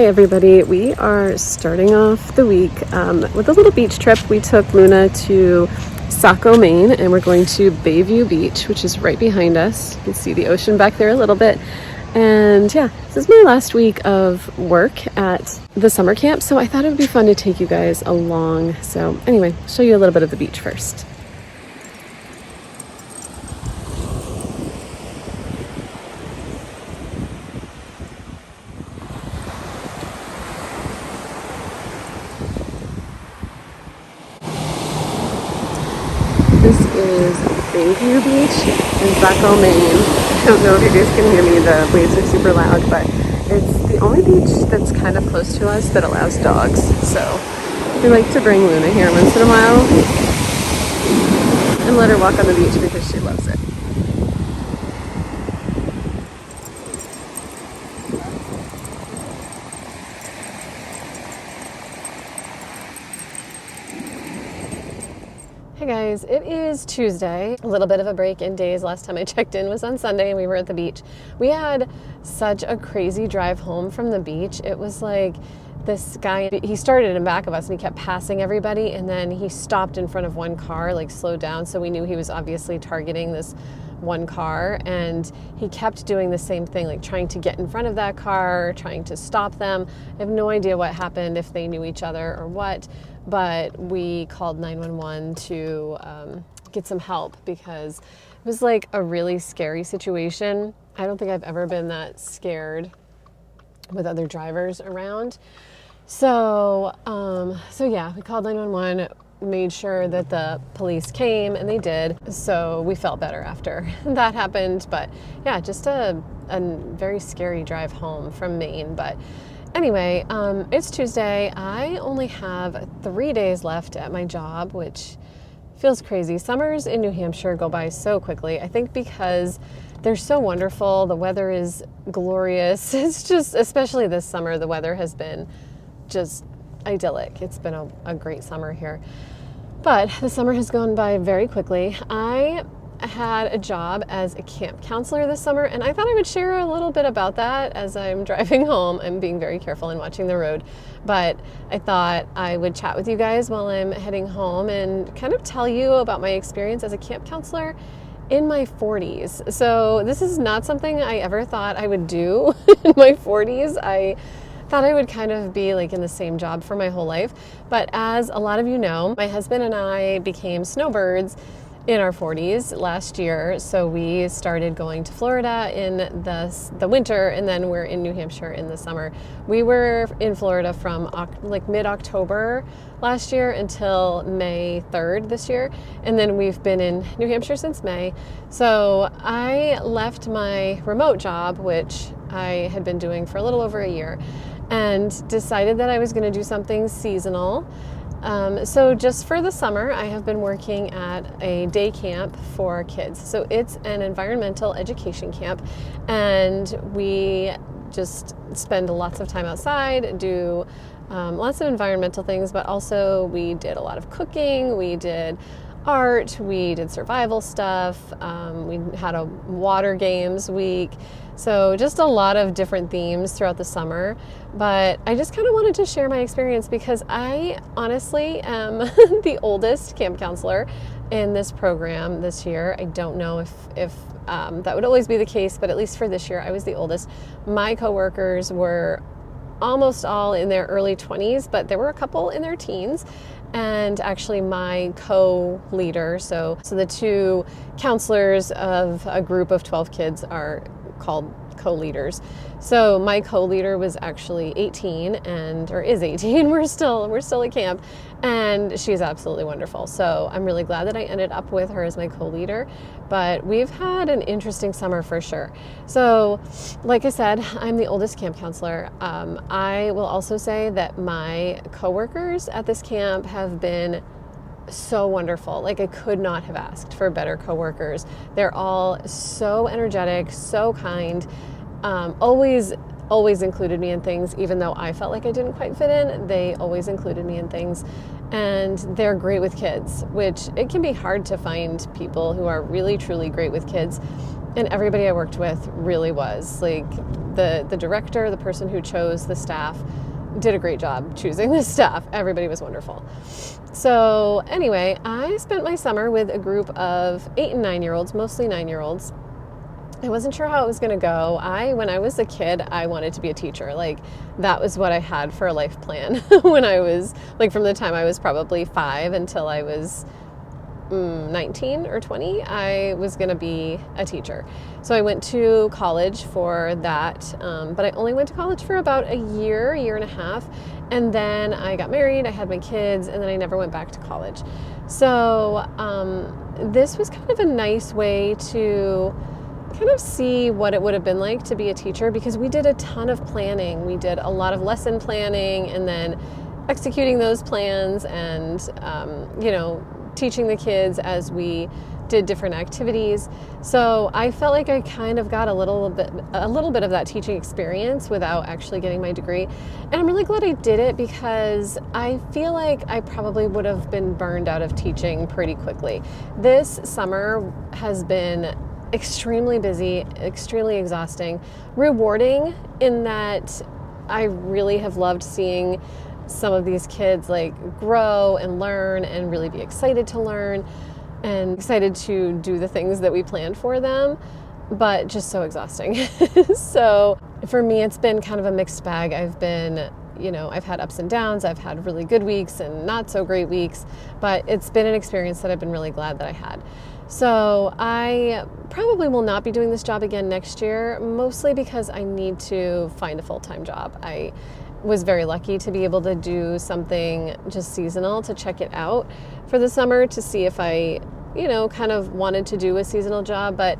Hey everybody, we are starting off the week with a little beach trip. We took Luna to Saco, Maine, and we're going to Bayview Beach, which is right behind us. You can see the ocean back there a little bit. And yeah, this is my last week of work at the summer camp, so I thought it would be fun to take you guys along. So anyway, I'll show you a little bit of the beach first. This is Bayview Beach in Saco, Maine. I don't know if you guys can hear me, the waves are super loud, but it's the only beach that's kind of close to us that allows dogs. So we like to bring Luna here once in a while and let her walk on the beach because she loves it. Hey guys, it is Tuesday. A little bit of a break in days. Last time I checked in was on Sunday and we were at the beach. We had such a crazy drive home from the beach. It was like this guy, he started in back of us and he kept passing everybody, and then he stopped in front of one car, like slowed down, so we knew he was obviously targeting this one car, and he kept doing the same thing, like trying to get in front of that car, trying to stop them. I have no idea what happened, if they knew each other or what, but we called 911 to get some help because it was like a really scary situation. I don't think I've ever been that scared with other drivers around. So yeah, we called 911, made sure that the police came, and they did. So we felt better after that happened. But yeah, just a very scary drive home from Maine. But anyway, it's Tuesday. I only have 3 days left at my job, which feels crazy. Summers in New Hampshire go by so quickly. I think because they're so wonderful. The weather is glorious. It's just, especially this summer, the weather has been just idyllic. It's been a great summer here. But the summer has gone by very quickly. I had a job as a camp counselor this summer, and I thought I would share a little bit about that as I'm driving home. I'm being very careful and watching the road, but I thought I would chat with you guys while I'm heading home and kind of tell you about my experience as a camp counselor in my 40s. So this is not something I ever thought I would do in my 40s. I thought I would kind of be like in the same job for my whole life. But as a lot of you know, my husband and I became snowbirds in our 40s last year. So we started going to Florida in the winter, and then we're in New Hampshire in the summer. We were in Florida from like mid-October last year until May 3rd this year. And then we've been in New Hampshire since May. So I left my remote job, which I had been doing for a little over a year, and decided that I was going to do something seasonal. So just for the summer, I have been working at a day camp for kids. So it's an environmental education camp, and we just spend lots of time outside, do lots of environmental things, but also we did a lot of cooking, we did art, we did survival stuff, we had a water games week. So just a lot of different themes throughout the summer. But I just kind of wanted to share my experience because I honestly am the oldest camp counselor in this program this year. I don't know if that would always be the case, but at least for this year, I was the oldest. My coworkers were almost all in their early 20s, but there were a couple in their teens. And actually my co-leader, so the two counselors of a group of 12 kids are called co-leaders. So my co-leader was actually 18 or is 18. We're still at camp, and she's absolutely wonderful. So I'm really glad that I ended up with her as my co-leader. But we've had an interesting summer for sure. So like I said, I'm the oldest camp counselor. I will also say that my coworkers at this camp have been so wonderful. Like I could not have asked for better coworkers. They're all so energetic, so kind, always included me in things, even though I felt like I didn't quite fit in. They always included me in things, and they're great with kids, which it can be hard to find people who are really truly great with kids. And everybody I worked with really was. Like the director, the person who chose the staff, did a great job choosing the staff. Everybody was wonderful. So anyway, I spent my summer with a group of 8 and 9-year-olds, mostly 9-year-olds. I wasn't sure how it was going to go. When I was a kid, I wanted to be a teacher. Like, that was what I had for a life plan when I was, like, from the time I was probably 5 until I was 19 or 20, I was going to be a teacher. So I went to college for that, but I only went to college for about a year and a half, and then I got married, I had my kids, and then I never went back to college. So this was kind of a nice way to kind of see what it would have been like to be a teacher, because we did a ton of planning. We did a lot of lesson planning and then executing those plans and, teaching the kids as we did different activities. So I felt like I kind of got a little bit of that teaching experience without actually getting my degree. And I'm really glad I did it, because I feel like I probably would have been burned out of teaching pretty quickly. This summer has been extremely busy, extremely exhausting, rewarding in that I really have loved seeing some of these kids like grow and learn and really be excited to learn and excited to do the things that we planned for them, but just so exhausting. So for me, it's been kind of a mixed bag. I've had ups and downs. I've had really good weeks and not so great weeks, but it's been an experience that I've been really glad that I had. So I probably will not be doing this job again next year, mostly because I need to find a full-time job. I was very lucky to be able to do something just seasonal to check it out for the summer to see if I, kind of wanted to do a seasonal job, but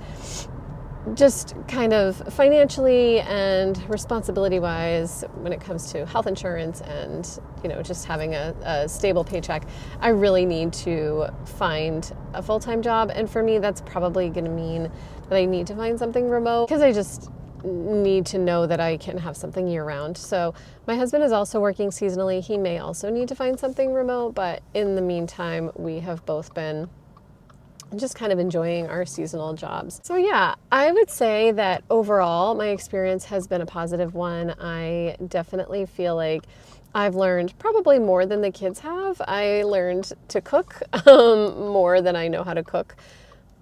just kind of financially and responsibility wise, when it comes to health insurance and, just having a stable paycheck, I really need to find a full-time job. And for me, that's probably going to mean that I need to find something remote, because I just need to know that I can have something year-round. So my husband is also working seasonally. He may also need to find something remote, but in the meantime, we have both been just kind of enjoying our seasonal jobs. So yeah, I would say that overall my experience has been a positive one. I definitely feel like I've learned probably more than the kids have. I learned to cook more than I know how to cook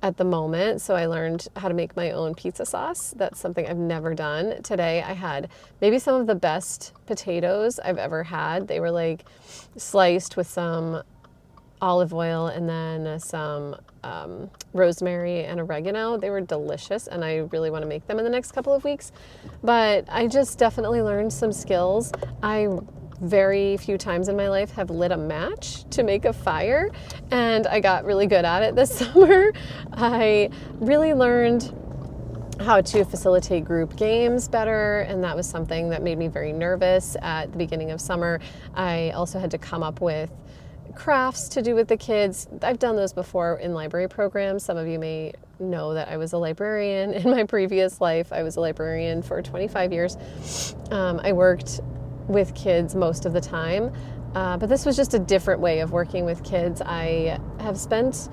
at the moment. So I learned how to make my own pizza sauce. That's something I've never done. Today I had maybe some of the best potatoes I've ever had. They were like sliced with some olive oil and then some rosemary and oregano. They were delicious, and I really want to make them in the next couple of weeks. But I just definitely learned some skills. I very few times in my life have lit a match to make a fire, and I got really good at it this summer. I really learned how to facilitate group games better, and that was something that made me very nervous at the beginning of summer. I also had to come up with crafts to do with the kids. I've done those before in library programs. Some of you may know that I was a librarian in my previous life. I was a librarian for 25 years. I worked with kids most of the time, but this was just a different way of working with kids. I have spent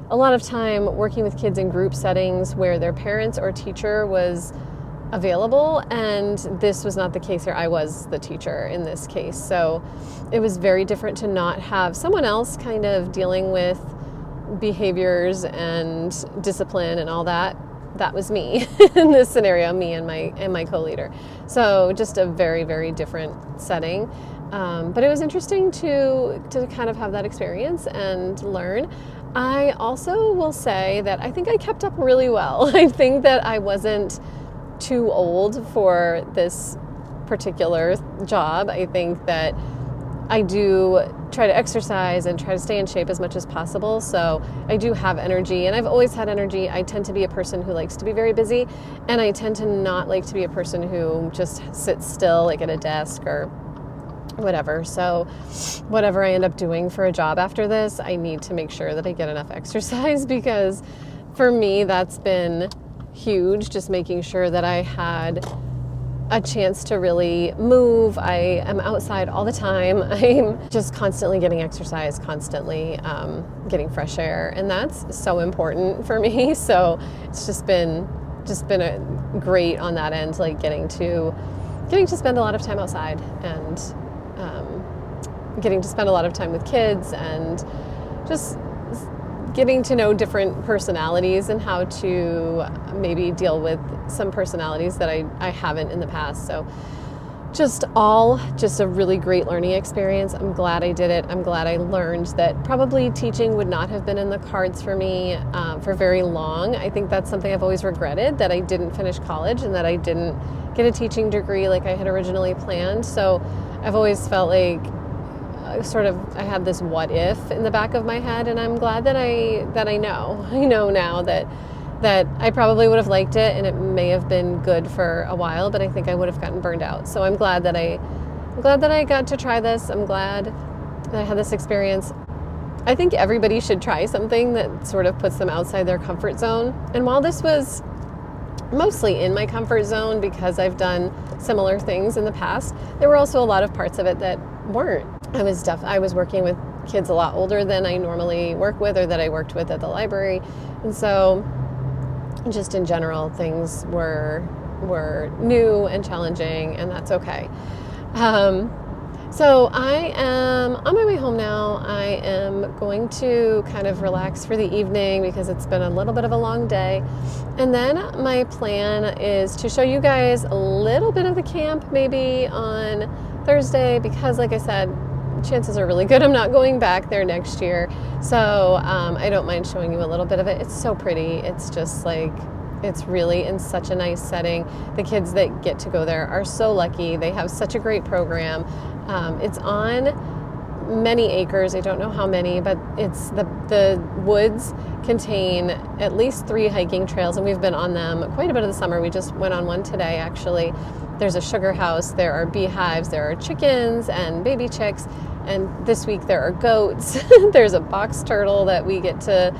a lot of time working with kids in group settings where their parents or teacher was available, and this was not the case here. I was the teacher in this case, so it was very different to not have someone else kind of dealing with behaviors and discipline and all that. That was me in this scenario, me and my co-leader. So just a very, very different setting. But it was interesting to kind of have that experience and learn. I also will say that I think I kept up really well. I think that I wasn't too old for this particular job. I think that I do try to exercise and try to stay in shape as much as possible. So I do have energy, and I've always had energy. I tend to be a person who likes to be very busy, and I tend to not like to be a person who just sits still like at a desk or whatever. So whatever I end up doing for a job after this, I need to make sure that I get enough exercise, because for me that's been huge, just making sure that I had a chance to really move. I am outside all the time. I'm just constantly getting exercise, constantly getting fresh air, and that's so important for me. So it's just been great on that end, like getting to spend a lot of time outside and getting to spend a lot of time with kids and just getting to know different personalities and how to maybe deal with some personalities that I haven't in the past. So just a really great learning experience. I'm glad I did it. I'm glad I learned that probably teaching would not have been in the cards for me for very long. I think that's something I've always regretted, that I didn't finish college and that I didn't get a teaching degree like I had originally planned. So I've always felt like I had this what if in the back of my head, and I'm glad that I know now that I probably would have liked it and it may have been good for a while, but I think I would have gotten burned out. So I'm glad that I got to try this. I'm glad that I had this experience. I think everybody should try something that sort of puts them outside their comfort zone. And while this was mostly in my comfort zone because I've done similar things in the past, there were also a lot of parts of it that weren't. I was working with kids a lot older than I normally work with or that I worked with at the library. And so just in general, things were new and challenging, and that's okay. So I am on my way home now. I am going to kind of relax for the evening because it's been a little bit of a long day. And then my plan is to show you guys a little bit of the camp maybe on Thursday because, like I said, chances are really good I'm not going back there next year. So I don't mind showing you a little bit of it. It's so pretty. It's just like, it's really in such a nice setting. The kids that get to go there are so lucky. They have such a great program. It's on many acres. I don't know how many, but it's the woods contain at least 3 hiking trails, and we've been on them quite a bit of the summer. We just went on one today, actually. There's a sugar house, there are beehives, there are chickens and baby chicks, and this week there are goats. There's a box turtle that we get to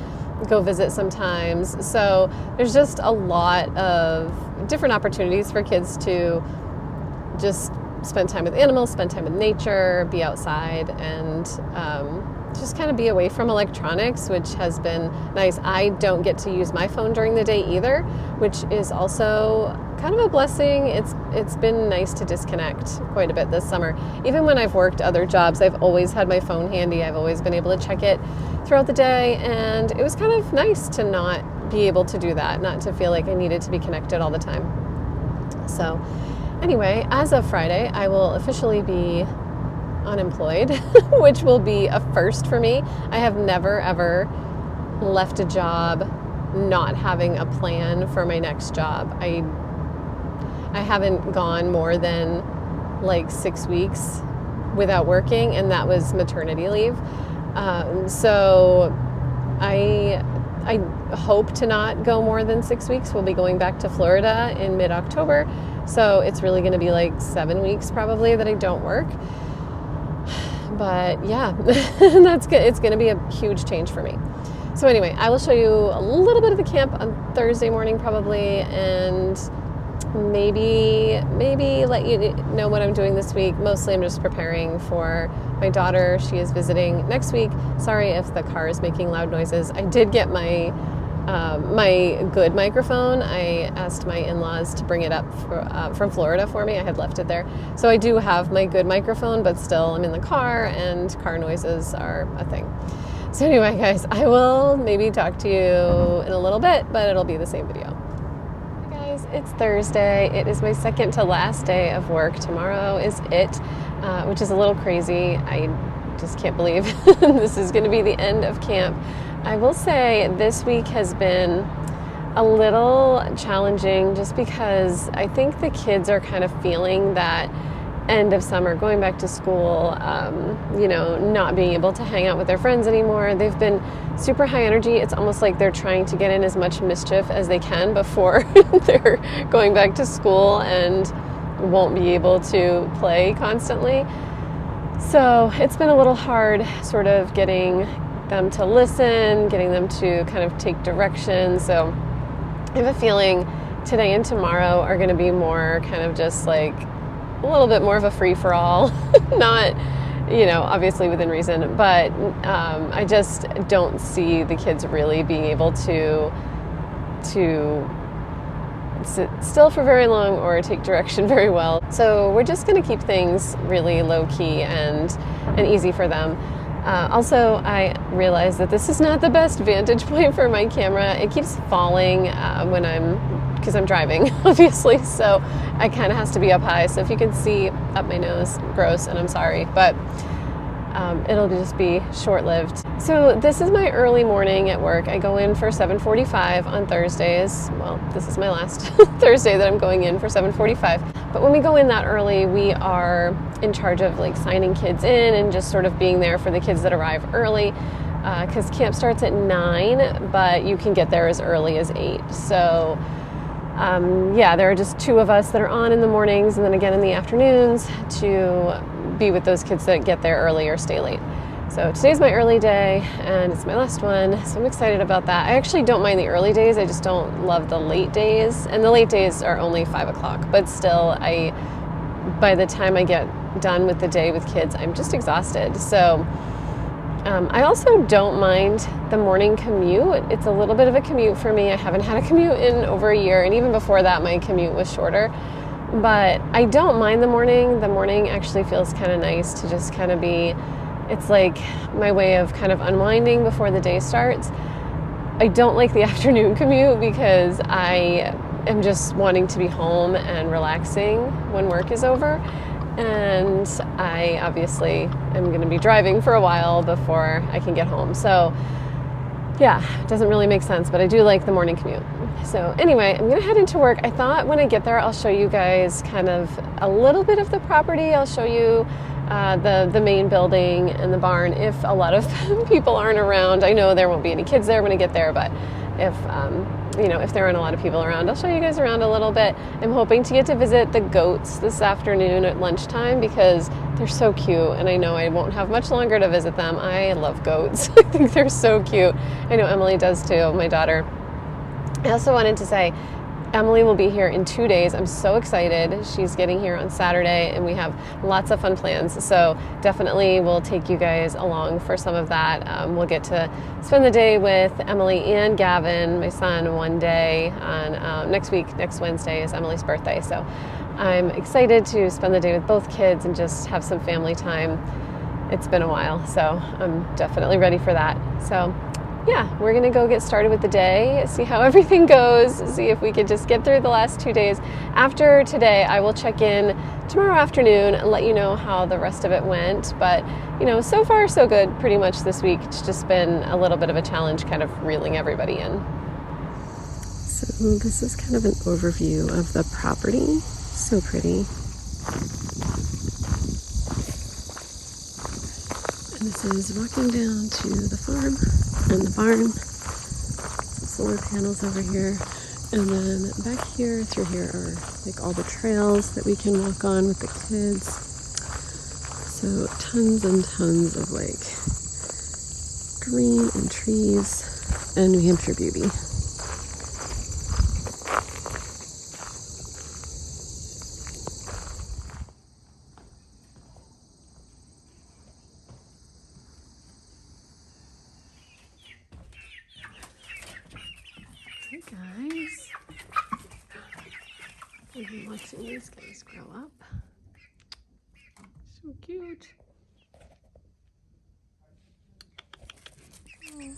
go visit sometimes. So there's just a lot of different opportunities for kids to just spend time with animals, spend time with nature, be outside, and just kind of be away from electronics, which has been nice. I don't get to use my phone during the day either, which is also kind of a blessing. It's been nice to disconnect quite a bit this summer. Even when I've worked other jobs, I've always had my phone handy. I've always been able to check it throughout the day, and it was kind of nice to not be able to do that, not to feel like I needed to be connected all the time. So anyway, as of Friday, I will officially be unemployed, which will be a first for me. I have never, ever left a job not having a plan for my next job. I haven't gone more than like 6 weeks without working, and that was maternity leave. So I hope to not go more than 6 weeks. We'll be going back to Florida in mid-October. So it's really going to be like 7 weeks probably that I don't work. But yeah, that's good. It's going to be a huge change for me. So anyway, I will show you a little bit of the camp on Thursday morning probably, and maybe let you know what I'm doing this week. Mostly I'm just preparing for my daughter. She is visiting next week. Sorry if the car is making loud noises. I did get my good microphone. I asked my in-laws to bring it up from Florida for me. I had left it there. So I do have my good microphone, but still I'm in the car and car noises are a thing. So anyway, guys, I will maybe talk to you in a little bit, but it'll be the same video. Hey guys, it's Thursday. It is my second to last day of work. Tomorrow is it, which is a little crazy. I just can't believe this is going to be the end of camp. I will say this week has been a little challenging just because I think the kids are kind of feeling that end of summer, going back to school, not being able to hang out with their friends anymore. They've been super high energy. It's almost like they're trying to get in as much mischief as they can before they're going back to school and won't be able to play constantly. So it's been a little hard sort of getting them to listen, getting them to kind of take direction. So I have a feeling today and tomorrow are going to be more kind of just like a little bit more of a free-for-all. Not, obviously within reason, but I just don't see the kids really being able to sit still for very long or take direction very well. So we're just going to keep things really low key and easy for them. Also, I realize that this is not the best vantage point for my camera. It keeps falling because I'm driving, obviously, so I kind of has to be up high. So if you can see up my nose, gross, and I'm sorry, but it'll just be short-lived. So this is my early morning at work. I go in for 7:45 on Thursdays. Well, this is my last Thursday that I'm going in for 7:45. But when we go in that early, we are in charge of like signing kids in and just sort of being there for the kids that arrive early. Because camp starts at 9, but you can get there as early as 8. So there are just 2 of us that are on in the mornings and then again in the afternoons to be with those kids that get there early or stay late. So today's my early day and it's my last one, so I'm excited about that. I actually don't mind the early days, I just don't love the late days. And the late days are only 5 o'clock, but still, by the time I get done with the day with kids, I'm just exhausted. So I also don't mind the morning commute. It's a little bit of a commute for me. I haven't had a commute in over a year, and even before that, my commute was shorter. But I don't mind the morning. The morning actually feels kind of nice to just kind of be, it's like my way of kind of unwinding before the day starts. I don't like the afternoon commute because I am just wanting to be home and relaxing when work is over. And I obviously am going to be driving for a while before I can get home. So yeah, it doesn't really make sense, but I do like the morning commute. So anyway, I'm going to head into work. I thought when I get there, I'll show you guys kind of a little bit of the property. I'll show you the main building and the barn if a lot of people aren't around. I know there won't be any kids there when I get there, but if there aren't a lot of people around, I'll show you guys around a little bit. I'm hoping to get to visit the goats this afternoon at lunchtime because they're so cute, and I know I won't have much longer to visit them. I love goats. I think they're so cute. I know Emily does too, my daughter. I also wanted to say, Emily will be here in 2 days. I'm so excited. She's getting here on Saturday and we have lots of fun plans. So definitely we'll take you guys along for some of that. We'll get to spend the day with Emily and Gavin, my son, one day on next Wednesday is Emily's birthday. So I'm excited to spend the day with both kids and just have some family time. It's been a while, so I'm definitely ready for that. So yeah, we're going to go get started with the day, see how everything goes, see if we could just get through the last 2 days. After today, I will check in tomorrow afternoon and let you know how the rest of it went. But, so far so good pretty much this week. It's just been a little bit of a challenge kind of reeling everybody in. So this is kind of an overview of the property. So pretty. And this is walking down to the farm and the barn. Some solar panels over here. And then back here, through here are like all the trails that we can walk on with the kids. So tons and tons of like green and trees and New Hampshire beauty. Guys, we've been watching these guys grow up. So cute. Oh.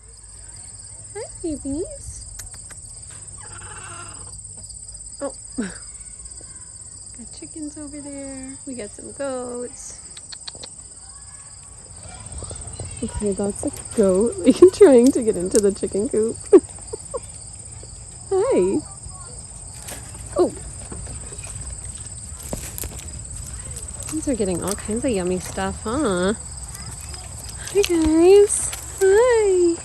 Hi, babies. Oh, got chickens over there. We got some goats. Okay, that's a goat trying to get into the chicken coop. Hi. Oh. These are getting all kinds of yummy stuff, huh? Hi, guys. Hi.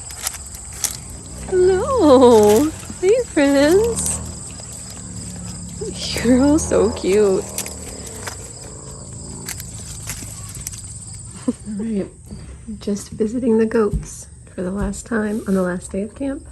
Hello. Hey, friends. You're all so cute. All right. Just visiting the goats for the last time on the last day of camp.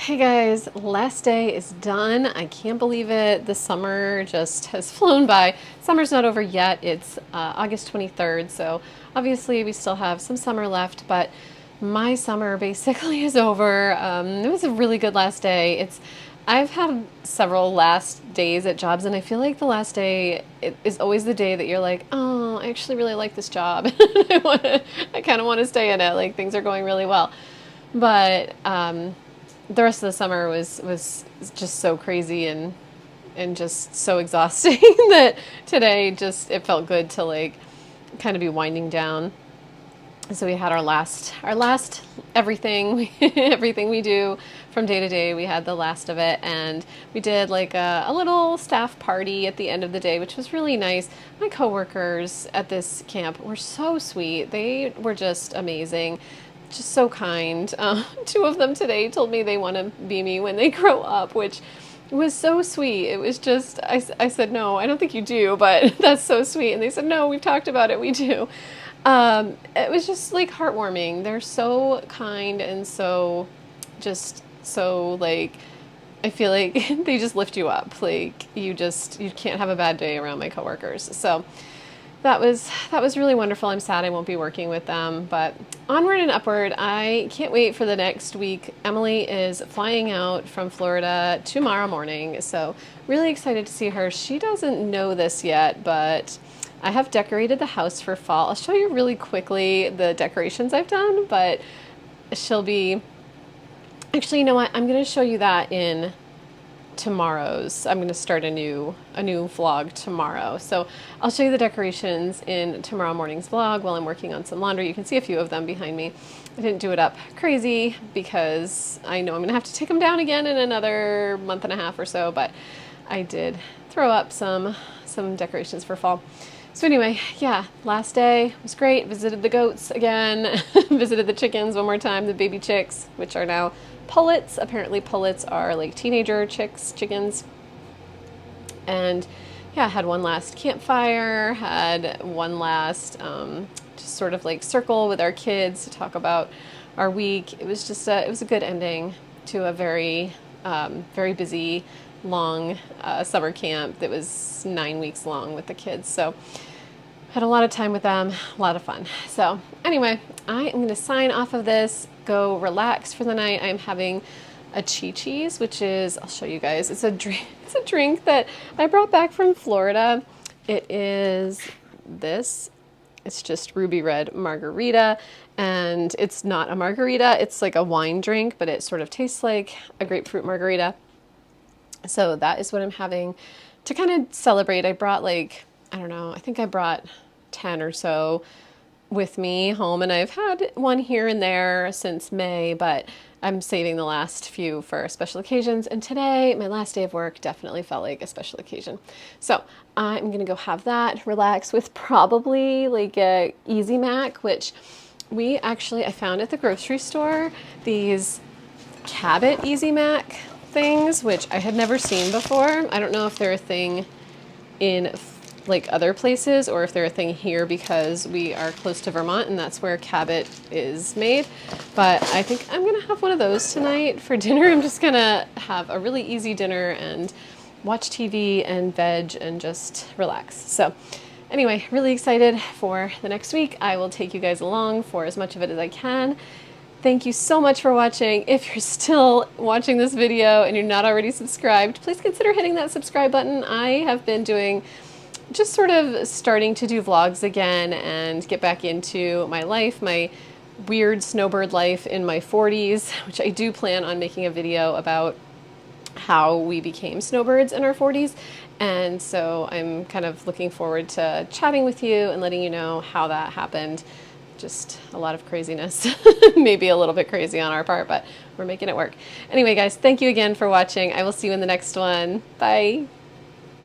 Hey guys, last day is done. I can't believe it. The summer just has flown by. Summer's not over yet. It's August 23rd, so obviously we still have some summer left, but my summer basically is over. It was a really good last day. I've had several last days at jobs, and I feel like the last day is always the day that you're like, oh, I actually really like this job. I kind of want to stay in it. Like things are going really well. But the rest of the summer was just so crazy and just so exhausting that today just it felt good to like kind of be winding down. So we had our last everything everything we do from day to day. We had the last of it, and we did like a little staff party at the end of the day, which was really nice. My coworkers at this camp were so sweet. They were just amazing, just so kind. Two of them today told me they want to be me when they grow up, which was so sweet. It was just, I said, no, I don't think you do, but that's so sweet. And they said, no, we've talked about it, we do. It was just like heartwarming. They're so kind and so just so like, I feel like they just lift you up. Like you can't have a bad day around my coworkers. So that was really wonderful. I'm sad I won't be working with them, but onward and upward. I can't wait for the next week. Emily is flying out from Florida tomorrow morning, so really excited to see her. She doesn't know this yet, but I have decorated the house for fall. I'll show you really quickly the decorations I've done, but she'll be... Actually, you know what? I'm going to show you that in tomorrow's. I'm going to start a new vlog tomorrow. So I'll show you the decorations in tomorrow morning's vlog while I'm working on some laundry. You can see a few of them behind me. I didn't do it up crazy because I know I'm going to have to take them down again in another month and a half or so, but I did throw up some decorations for fall. So anyway, yeah, last day was great. Visited the goats again, visited the chickens one more time, the baby chicks, which are now pullets. Apparently pullets are like teenager chickens. And yeah, had one last campfire, had one last just sort of like circle with our kids to talk about our week. It was just it was a good ending to a very, very busy, long summer camp that was 9 weeks long with the kids. So had a lot of time with them, a lot of fun. So anyway, I am going to sign off of this, go relax for the night. I'm having a Chi-Chi's, which is, I'll show you guys, it's a drink that I brought back from Florida. It is this. It's just ruby red margarita, and it's not a margarita. It's like a wine drink, but it sort of tastes like a grapefruit margarita. So that is what I'm having to kind of celebrate. I brought like, I don't know, I think I brought 10 or so with me home, and I've had one here and there since May, but I'm saving the last few for special occasions. And today, my last day of work, definitely felt like a special occasion. So I'm gonna go have that, relax with probably like a Easy Mac, which I found at the grocery store, these Cabot Easy Mac things, which I had never seen before. I don't know if they're a thing in like other places or if they're a thing here because we are close to Vermont and that's where Cabot is made. But I think I'm gonna have one of those tonight for dinner. I'm just gonna have a really easy dinner and watch TV and veg and just relax. So anyway, really excited for the next week. I will take you guys along for as much of it as I can. Thank you so much for watching. If you're still watching this video and you're not already subscribed, please consider hitting that subscribe button. I have been doing just sort of starting to do vlogs again and get back into my life, my weird snowbird life in my 40s, which I do plan on making a video about how we became snowbirds in our 40s. And so I'm kind of looking forward to chatting with you and letting you know how that happened. Just a lot of craziness, maybe a little bit crazy on our part, but we're making it work. Anyway, guys, thank you again for watching. I will see you in the next one. Bye.